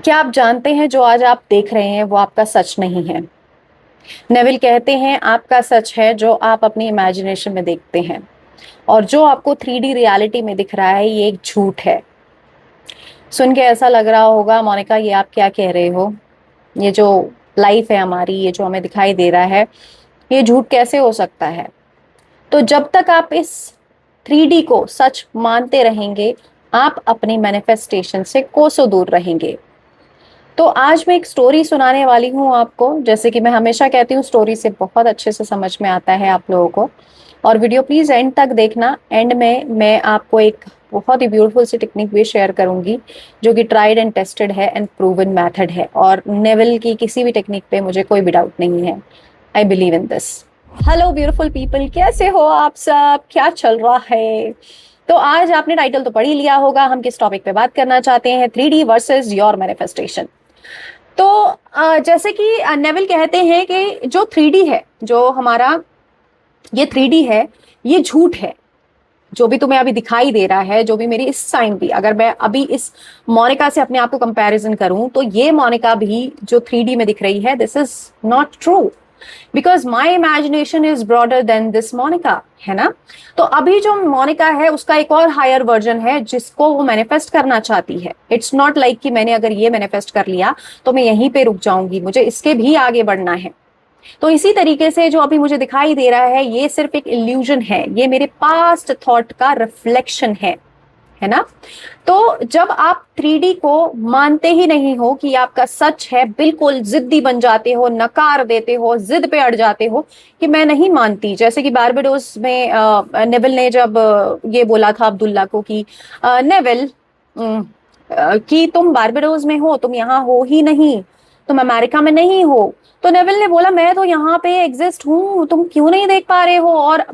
क्या आप जानते हैं जो आज आप देख रहे हैं वो आपका सच नहीं है। नेविल कहते हैं आपका सच है जो आप अपनी इमेजिनेशन में देखते हैं, और जो आपको 3D रियलिटी में दिख रहा है ये एक झूठ है। सुन के ऐसा लग रहा होगा मोनिका ये आप क्या कह रहे हो, ये जो लाइफ है हमारी, ये जो हमें दिखाई दे रहा है, ये झूठ कैसे हो सकता है। तो जब तक आप इस 3D को सच मानते रहेंगे, आप अपनी मैनिफेस्टेशन से कोसों दूर रहेंगे। तो आज मैं एक स्टोरी सुनाने वाली हूँ आपको। जैसे कि मैं हमेशा कहती हूँ, स्टोरी से बहुत अच्छे से समझ में आता है आप लोगों को। और वीडियो प्लीज एंड तक देखना। एंड में मैं आपको एक बहुत ही ब्यूटीफुल सी टेक्निक भी शेयर करूंगी, जो कि ट्राइड एंड टेस्टेड है एंड प्रूवन मेथड है, और नेवल की किसी भी टेक्निक पे मुझे कोई भी डाउट नहीं है। I believe in this. Hello beautiful people, कैसे हो आप सब, क्या चल रहा है। तो आज आपने टाइटल तो पढ़ ही लिया होगा, हम किस टॉपिक पे बात करना चाहते हैं, 3D वर्सेस योर मैनिफेस्टेशन। तो जैसे कि नेविल कहते हैं कि जो 3D है, जो हमारा ये 3D है, ये झूठ है। जो भी तुम्हें अभी दिखाई दे रहा है, जो भी मेरी इस टाइम भी, अगर मैं अभी इस मोनिका से अपने आप को कंपैरिजन करूं, तो ये मोनिका भी जो 3D में दिख रही है, this is not true, because my imagination is broader than this Monica, है ना। तो अभी जो मोनिका है उसका एक और हायर वर्जन है जिसको वो मैनिफेस्ट करना चाहती है। इट्स नॉट लाइक कि मैंने अगर ये मैनिफेस्ट कर लिया तो मैं यहीं पे रुक जाऊंगी, मुझे इसके भी आगे बढ़ना है। तो इसी तरीके से जो अभी मुझे दिखाई दे रहा है, ये सिर्फ एक इल्यूजन है, ये मेरे पास्ट थॉट का रिफ्लेक्शन है ना। तो जब आप 3D को मानते ही नहीं हो कि आपका सच है, बिल्कुल जिद्दी बन जाते हो, नकार देते हो, जिद पे अड़ जाते हो कि मैं नहीं मानती। जैसे कि बारबाडोस में नेविल ने जब ये बोला था अब्दुल्ला को कि नेविल, कि तुम बारबाडोस में हो, तुम यहाँ हो ही नहीं, तुम अमेरिका में नहीं हो। तो नेविल ने बोला मैं तो यहाँ पे एग्जिस्ट हूँ, तुम क्यों नहीं देख पा रहे हो। और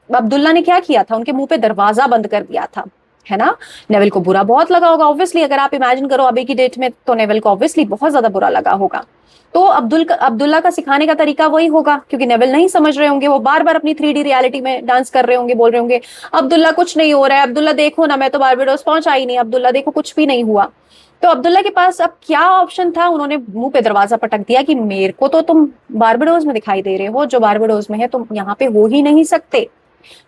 अब्दुल्ला ने क्या किया था, उनके मुंह पे दरवाजा बंद कर दिया था, है ना। नेविल को बुरा बहुत लगा होगा ऑब्वियसली। अगर आप इमेजिन करो अभी की डेट में, तो नेविल को ऑब्वियसली बहुत ज्यादा बुरा लगा होगा। तो अब्दुल्ला का सिखाने का तरीका वही होगा, क्योंकि नेविल नहीं समझ रहे होंगे, वो बार बार अपनी 3D रियलिटी में डांस कर रहे होंगे, बोल रहे होंगे अब्दुल्ला कुछ नहीं हो रहा है, अब्दुल्ला देखो ना, मैं तो बारबाडोस पहुंचा ही नहीं, अब्दुल्ला देखो कुछ भी नहीं हुआ। तो अब्दुल्ला के पास अब क्या ऑप्शन था, उन्होंने मुंह पे दरवाजा पटक दिया कि मेरे को तो तुम बारबाडोस में दिखाई दे रहे हो, जो बारबाडोस में है तुम यहाँ पे हो ही नहीं सकते।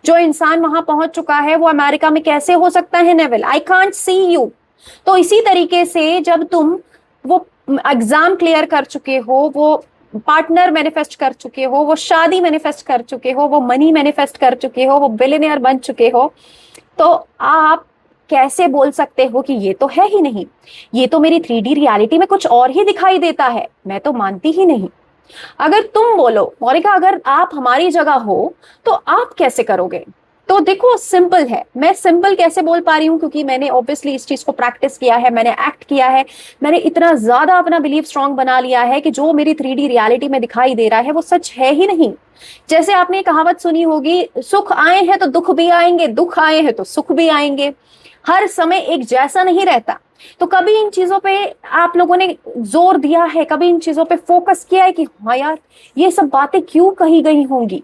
जो इंसान वहां पहुंच चुका है वो अमेरिका में कैसे हो सकता है Neville, I can't see you. तो इसी तरीके से जब तुम वो एग्जाम क्लियर कर चुके हो, वो पार्टनर मैनिफेस्ट कर चुके हो, वो शादी मैनिफेस्ट कर चुके हो, वो मनी मैनिफेस्ट कर चुके हो, वो बिलियनियर बन चुके हो, तो आप कैसे बोल सकते हो कि ये तो है ही नहीं, ये तो मेरी 3D रियलिटी में कुछ और ही दिखाई देता है, मैं तो मानती ही नहीं। अगर तुम बोलो मोनिका अगर आप हमारी जगह हो तो आप कैसे करोगे। तो देखो सिंपल है, मैं सिंपल कैसे बोल पा रही हूँ, क्योंकि मैंने ऑब्वियसली इस चीज को प्रैक्टिस किया है, मैंने एक्ट किया है, मैंने इतना ज्यादा अपना बिलीव स्ट्रांग बना लिया है कि जो मेरी 3D रियलिटी में दिखाई दे रहा है वो सच है ही नहीं। जैसे आपने कहावत सुनी होगी, सुख आए हैं तो दुख भी आएंगे, दुख आए हैं तो सुख भी आएंगे, हर समय एक जैसा नहीं रहता। तो कभी इन चीजों पे आप लोगों ने जोर दिया है, कभी इन चीजों पे फोकस किया है कि हाँ यार ये सब बातें क्यों कही गई होंगी।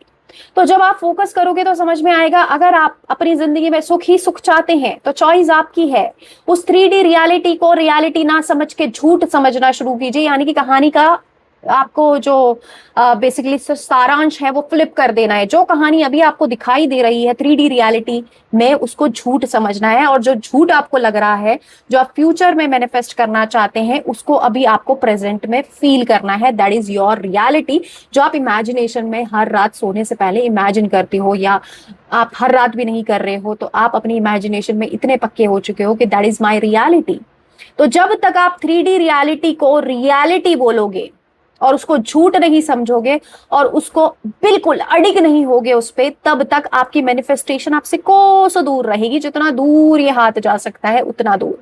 तो जब आप फोकस करोगे तो समझ में आएगा। अगर आप अपनी जिंदगी में सुख ही सुख चाहते हैं तो चॉइस आपकी है। उस 3D रियलिटी को रियलिटी ना समझ के झूठ समझना शुरू कीजिए, यानी कि कहानी का आपको जो बेसिकली सारांश है वो फ्लिप कर देना है। जो कहानी अभी आपको दिखाई दे रही है 3D रियलिटी में, उसको झूठ समझना है, और जो झूठ आपको लग रहा है, जो आप फ्यूचर में मैनिफेस्ट करना चाहते हैं, उसको अभी आपको प्रेजेंट में फील करना है। दैट इज योर रियलिटी, जो आप इमेजिनेशन में हर रात सोने से पहले इमेजिन करते हो, या आप हर रात भी नहीं कर रहे हो तो आप अपनी इमेजिनेशन में इतने पक्के हो चुके हो कि दैट इज माई रियलिटी। तो जब तक आप 3D रियलिटी को रियलिटी बोलोगे और उसको झूठ नहीं समझोगे और उसको बिल्कुल अडिग नहीं होगे उस पे, तब तक आपकी मैनिफेस्टेशन आपसे कोसों दूर रहेगी। जितना दूर ये हाथ जा सकता है उतना दूर।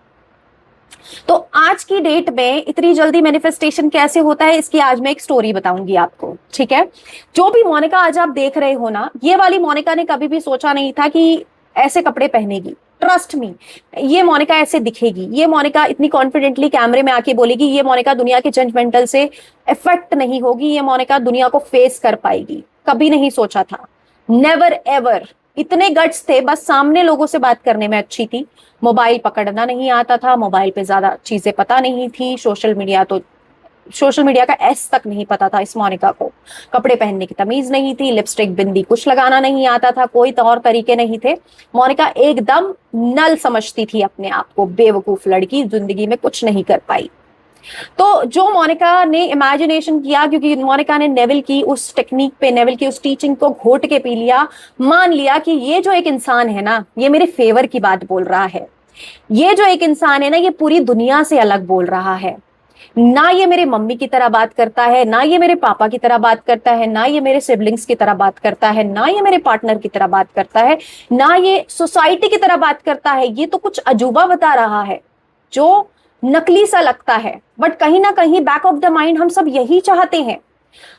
तो आज की डेट में इतनी जल्दी मैनिफेस्टेशन कैसे होता है, इसकी आज मैं एक स्टोरी बताऊंगी आपको, ठीक है। जो भी मोनिका आज आप देख रहे हो ना, ये वाली मोनिका ने कभी भी सोचा नहीं था कि ऐसे कपड़े पहनेगी। ट्रस्ट मी, ये मोनिका ऐसे दिखेगी, ये मोनिका इतनी कॉन्फिडेंटली कैमरे में आके बोलेगी, ये मोनिका दुनिया के जजमेंटल से इफेक्ट नहीं होगी, ये मोनिका दुनिया को फेस कर पाएगी। कभी नहीं सोचा था, नेवर एवर इतने गट्स थे, बस सामने लोगों से बात करने में अच्छी थी, मोबाइल पकड़ना नहीं आता था, मोबाइल पे ज्यादा चीजें पता नहीं थी, सोशल मीडिया का एस तक नहीं पता था इस मोनिका को, कपड़े पहनने की तमीज नहीं थी, लिपस्टिक बिंदी कुछ लगाना नहीं आता था, कोई तौर तरीके नहीं थे। मोनिका एकदम नल समझती थी अपने आप को, बेवकूफ लड़की, जिंदगी में कुछ नहीं कर पाई। तो जो मोनिका ने इमेजिनेशन किया, क्योंकि मोनिका ने नेविल की उस टेक्निक पे, नेविल की उस टीचिंग को घोट के पी लिया, मान लिया कि ये जो एक इंसान है ना, ये मेरे फेवर की बात बोल रहा है, ये जो एक इंसान है ना, ये पूरी दुनिया से अलग बोल रहा है, ना ये मेरे मम्मी की तरह बात करता है, ना ये मेरे पापा की तरह बात करता है, ना ये मेरे सिबलिंग्स की तरह बात करता है, ना ये मेरे पार्टनर की तरह बात करता है, ना ये सोसाइटी की तरह बात करता है, ये तो कुछ अजूबा बता रहा है जो नकली सा लगता है। बट कहीं ना कहीं बैक ऑफ द माइंड हम सब यही चाहते हैं,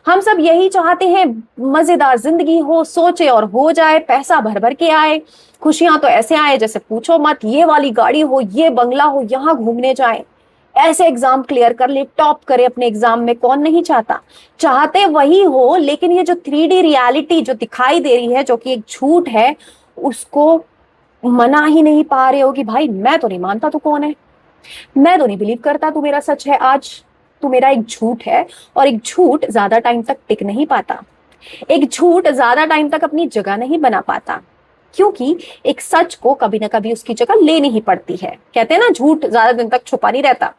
हम सब यही चाहते हैं, मजेदार जिंदगी हो, सोचे और हो जाए, पैसा भर भर के आए, खुशियां तो ऐसे आए जैसे पूछो मत, ये वाली गाड़ी हो, ये बंगला हो, यहां घूमने जाए, ऐसे एग्जाम क्लियर कर ले, टॉप करे अपने एग्जाम में, कौन नहीं चाहता, चाहते वही हो। लेकिन ये जो 3D रियलिटी जो दिखाई दे रही है, जो कि एक झूठ है, उसको मना ही नहीं पा रहे हो कि भाई मैं तो नहीं मानता तू कौन है, मैं तो नहीं बिलीव करता तू मेरा सच है, आज तू मेरा एक झूठ है। और एक झूठ ज्यादा टाइम तक टिक नहीं पाता, एक झूठ ज्यादा टाइम तक अपनी जगह नहीं बना पाता, क्योंकि एक सच को कभी ना कभी उसकी जगह लेनी ही पड़ती है। कहते हैं ना, झूठ ज्यादा दिन तक छुपा नहीं रहता।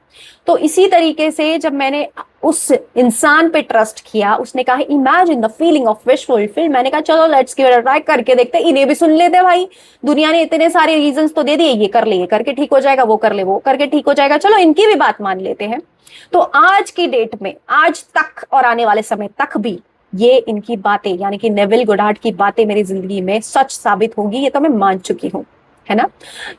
तो इसी तरीके से जब मैंने उस इंसान पे ट्रस्ट किया, उसने कहा imagine the feeling of wish fulfil, मैंने कहा चलो let's give it a try, करके देखते, इन्हें भी सुन लेते भाई, दुनिया ने इतने सारे रीजंस तो दे दिए, ये कर ले, ये करके ठीक हो जाएगा, वो कर ले, वो करके ठीक हो जाएगा, चलो इनकी भी बात मान लेते हैं। तो आज की डेट में, आज तक और आने वाले समय तक भी ये इनकी बातें, यानी कि नेविल गोडार्ड की बातें मेरी जिंदगी में सच साबित होगी, ये तो मैं मान चुकी हूँ, है ना।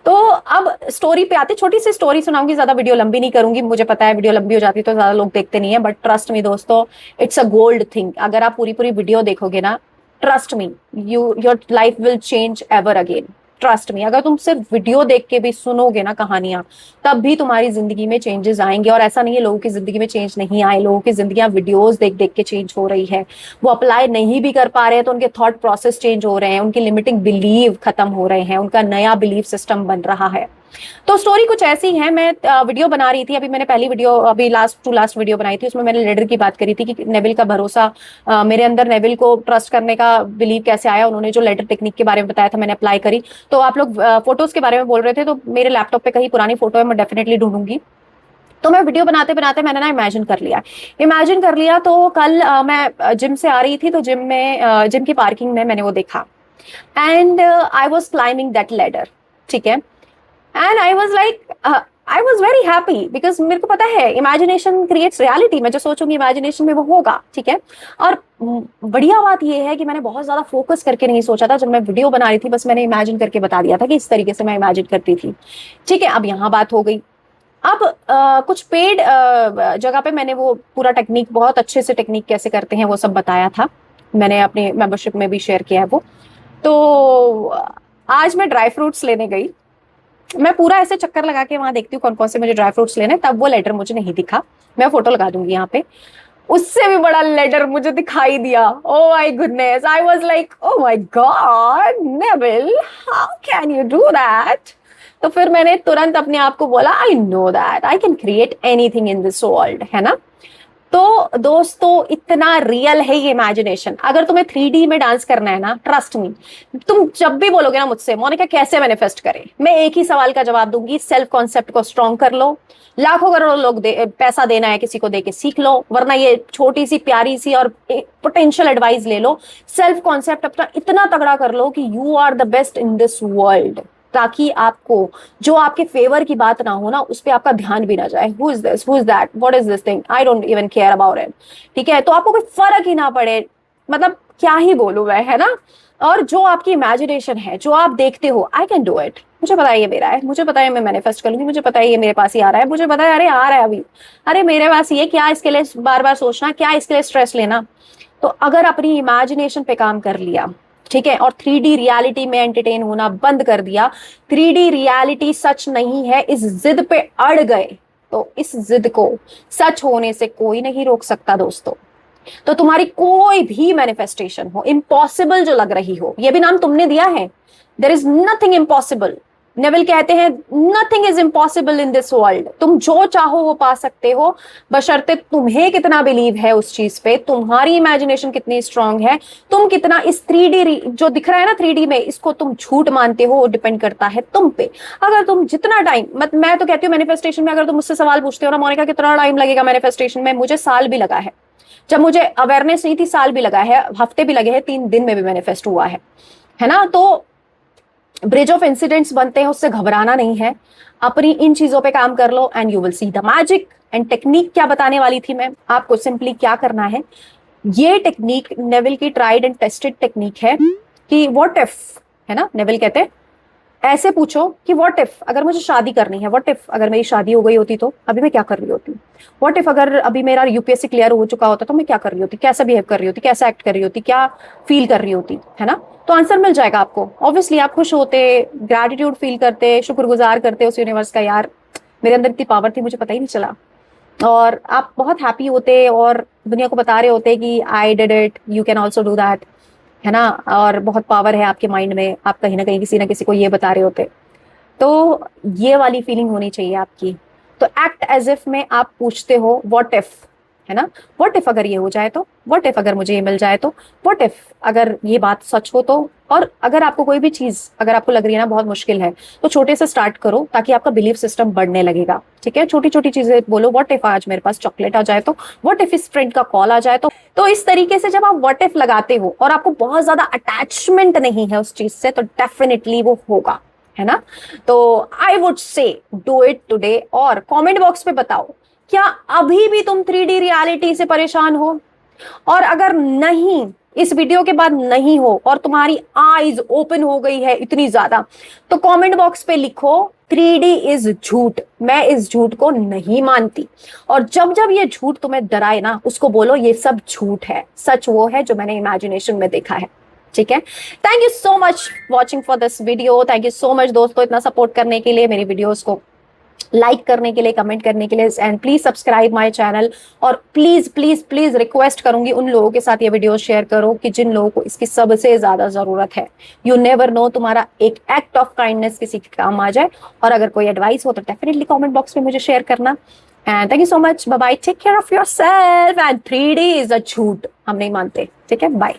तो अब स्टोरी पे आते, छोटी सी स्टोरी सुनाऊंगी, ज्यादा वीडियो लंबी नहीं करूंगी, मुझे पता है वीडियो लंबी हो जाती तो ज्यादा लोग देखते नहीं है, बट ट्रस्ट मी दोस्तों, इट्स अ गोल्ड थिंग। अगर आप पूरी पूरी वीडियो देखोगे ना, trust me, your life will change ever again, trust me. अगर तुम सिर्फ वीडियो देख के भी सुनोगे ना कहानियां, तब भी तुम्हारी जिंदगी में चेंजेस आएंगे। और ऐसा नहीं है लोगों की जिंदगी में चेंज नहीं आए, लोगों की जिंदगियां वीडियोस देख देख के चेंज हो रही है, वो अप्लाई नहीं भी कर पा रहे हैं तो उनके थॉट प्रोसेस चेंज हो रहे हैं, उनकी लिमिटिंग बिलीव खत्म हो रहे हैं, उनका नया बिलीव सिस्टम बन रहा है। तो स्टोरी कुछ ऐसी है, मैं वीडियो बना रही थी, अभी मैंने पहली वीडियो, अभी लास्ट वीडियो बनाई थी, उसमें मैंने लेडर की बात करी थी कि नेविल का भरोसा, मेरे अंदर नेविल को ट्रस्ट करने का बिलीव कैसे आया, उन्होंने जो लेडर टेक्निक के बारे में बताया था मैंने अप्लाई करी। तो आप लोग फोटोज के बारे में बोल रहे थे, तो मेरे लैपटॉप पे कहीं पुरानी फोटो है, मैं डेफिनेटली ढूंढूंगी। तो मैं वीडियो बनाते बनाते मैंने ना इमेजिन कर लिया। तो कल मैं जिम से आ रही थी, तो जिम की पार्किंग में मैंने वो देखा, and I was climbing that ladder, ठीक है, and I was like, I was very happy, because मेरे को पता है इमेजिनेशन क्रिएट्स रियलिटी, मैं जो सोचूंगी इमेजिनेशन में वो होगा, ठीक है। और बढ़िया बात ये है कि मैंने बहुत ज्यादा फोकस करके नहीं सोचा था, जब मैं वीडियो बना रही थी बस मैंने इमेजिन करके बता दिया था कि इस तरीके से मैं इमेजिन करती थी, ठीक है। अब यहाँ बात हो गई, अब कुछ पेड जगह पे मैंने वो पूरा टेक्निक, बहुत अच्छे से टेक्निक कैसे करते हैं वो सब बताया था, मैंने अपने मेंबरशिप में भी शेयर किया है वो। तो आज मैं ड्राई फ्रूट्स लेने गई, मैं पूरा ऐसे चक्कर लगा के वहां देखती हूँ कौन कौन से मुझे ड्राई फ्रूट्स लेने, तब वो लेटर मुझे नहीं दिखा, मैं फोटो लगा दूंगी यहाँ पे, उससे भी बड़ा लेटर मुझे दिखाई दिया। Oh my goodness, I was like oh my God Neville, how can you do that. तो फिर मैंने तुरंत अपने आप को बोला, I know that I can create anything in this world, है ना। तो दोस्तों इतना रियल है ये इमेजिनेशन। अगर तुम्हें 3D में डांस करना है ना, ट्रस्ट मी, तुम जब भी बोलोगे ना मुझसे मोनिका कैसे मैनिफेस्ट करें, मैं एक ही सवाल का जवाब दूंगी, सेल्फ कॉन्सेप्ट को स्ट्रॉन्ग कर लो, लाखों करोड़ों लोग पैसा देना है किसी को दे के सीख लो, वरना ये छोटी सी प्यारी सी और पोटेंशियल एडवाइस ले लो, सेल्फ कॉन्सेप्ट अपना इतना तगड़ा कर लो कि you are the best in this world, ताकि आपको जो आपके फेवर की बात ना हो ना, उस पर आपका ध्यान भी ना जाए, who is this, who is that, what is this thing, I don't even care about it, ठीक है। तो आपको कोई फर्क ही ना पड़े, मतलब क्या ही बोलूं मैं, है ना। और जो आपकी इमेजिनेशन है, जो आप देखते हो, आई कैन डू इट, मुझे पता है ये मेरा है, मुझे पता है मैं मैनिफेस्ट करूंगी, मुझे पता है ये मेरे पास ही आ रहा है, मुझे पता है अरे आ रहा है अभी, अरे मेरे पास ये, क्या इसके लिए बार बार सोचना, क्या इसके लिए स्ट्रेस लेना। तो अगर अपनी इमेजिनेशन पे काम कर लिया, ठीक है, और 3D रियलिटी में एंटरटेन होना बंद कर दिया, 3D रियलिटी सच नहीं है, इस जिद पे अड़ गए, तो इस जिद को सच होने से कोई नहीं रोक सकता दोस्तों। तो तुम्हारी कोई भी मैनिफेस्टेशन हो, इम्पॉसिबल जो लग रही हो, ये भी नाम तुमने दिया है, there is nothing impossible. Neville कहते हैं nothing is impossible in this world. तुम जो चाहो वो पा सकते हो, बशर्ते तुम्हें कितना बिलीव है उस चीज पे, तुम्हारी इमेजिनेशन कितनी स्ट्रांग है, तुम कितना इस 3D जो दिख रहा है ना 3D में, इसको तुम झूठ मानते हो, वो डिपेंड करता है तुम पे। अगर तुम जितना टाइम, मैं तो कहती हूँ मैनिफेस्टेशन में, अगर तुम मुझसे सवाल पूछते हो ना मोनिका कितना टाइम लगेगा मैनिफेस्टेशन में, मुझे साल भी लगा है। जब मुझे अवेयरनेस नहीं थी, साल भी लगा है, हफ्ते भी लगे हैं, 3 दिन में भी मैनिफेस्ट हुआ है ना। तो ब्रिज ऑफ इंसिडेंट्स बनते हैं, उससे घबराना नहीं है। अपनी इन चीजों पे काम कर लो and you will see the magic. And technique क्या बताने वाली थी मैं आपको, सिंपली क्या करना है, ये टेक्निक नेविल की ट्राइड एंड टेस्टेड टेक्निक है कि व्हाट इफ, है ना, नेविल कहते हैं ऐसे पूछो कि व्हाट इफ अगर मुझे शादी करनी है, व्हाट इफ अगर मेरी शादी हो गई होती तो अभी मैं क्या कर रही होती, व्हाट इफ अगर अभी मेरा यूपीएससी क्लियर हो चुका होता तो मैं क्या कर रही होती, कैसा बिहेव कर रही होती, कैसा एक्ट कर रही होती, क्या फील कर रही होती, है ना। तो आंसर मिल जाएगा आपको। ऑब्वियसली आप खुश होते, ग्रैटिट्यूड फील करते, शुक्रगुजार करते उस यूनिवर्स का, यार मेरे अंदर इतनी पावर थी मुझे पता ही नहीं चला, और आप बहुत हैप्पी होते और दुनिया को बता रहे होते कि I did it, you can also do that, है ना। और बहुत पावर है आपके माइंड में, आप कहीं ना कहीं किसी ना किसी को ये बता रहे होते। तो ये वाली फीलिंग होनी चाहिए आपकी। तो एक्ट एज इफ में आप पूछते हो व्हाट इफ, है ना, व्हाट इफ अगर ये हो जाए तो, व्हाट इफ अगर मुझे ये मिल जाए तो, व्हाट इफ अगर ये बात सच हो तो। और अगर आपको कोई भी चीज अगर आपको लग रही है ना बहुत मुश्किल है, तो छोटे से स्टार्ट करो ताकि आपका बिलीफ सिस्टम बढ़ने लगेगा। ठीक है, छोटी छोटी चीजें बोलो, व्हाट इफ आज मेरे पास चॉकलेट आ जाए तो, व्हाट इफ इस फ्रेंड का कॉल आ जाए तो इस तरीके से जब आप व्हाट इफ लगाते हो और आपको बहुत ज्यादा अटैचमेंट नहीं है उस चीज से, तो डेफिनेटली वो होगा, है ना। तो I would say do it today. और कमेंट बॉक्स पे बताओ क्या अभी भी तुम 3D रियलिटी से परेशान हो, और अगर नहीं, इस वीडियो के बाद नहीं हो और तुम्हारी आईज ओपन हो गई है इतनी ज्यादा, तो कमेंट बॉक्स पे लिखो 3D इज झूठ, मैं इस झूठ को नहीं मानती। और जब जब ये झूठ तुम्हें डराए ना, उसको बोलो ये सब झूठ है, सच वो है जो मैंने इमेजिनेशन में देखा है। ठीक है, thank you so much watching for this video. Thank you so much दोस्तों इतना सपोर्ट करने के लिए, मेरी वीडियोस को लाइक करने के लिए, कमेंट करने के लिए, and please subscribe my channel. और प्लीज प्लीज प्लीज रिक्वेस्ट करूंगी उन लोगों के साथ ये वीडियो शेयर करो कि जिन लोगों को इसकी सबसे ज्यादा जरूरत है। यू नेवर नो, तुम्हारा एक एक्ट ऑफ काइंडनेस किसी के काम आ जाए। और अगर कोई एडवाइस हो तो डेफिनेटली कमेंट बॉक्स में मुझे शेयर करना। And thank you so much, bye bye, take care of yourself. And 3D is a झूठ, हम नहीं मानते। ठीक है, बाय।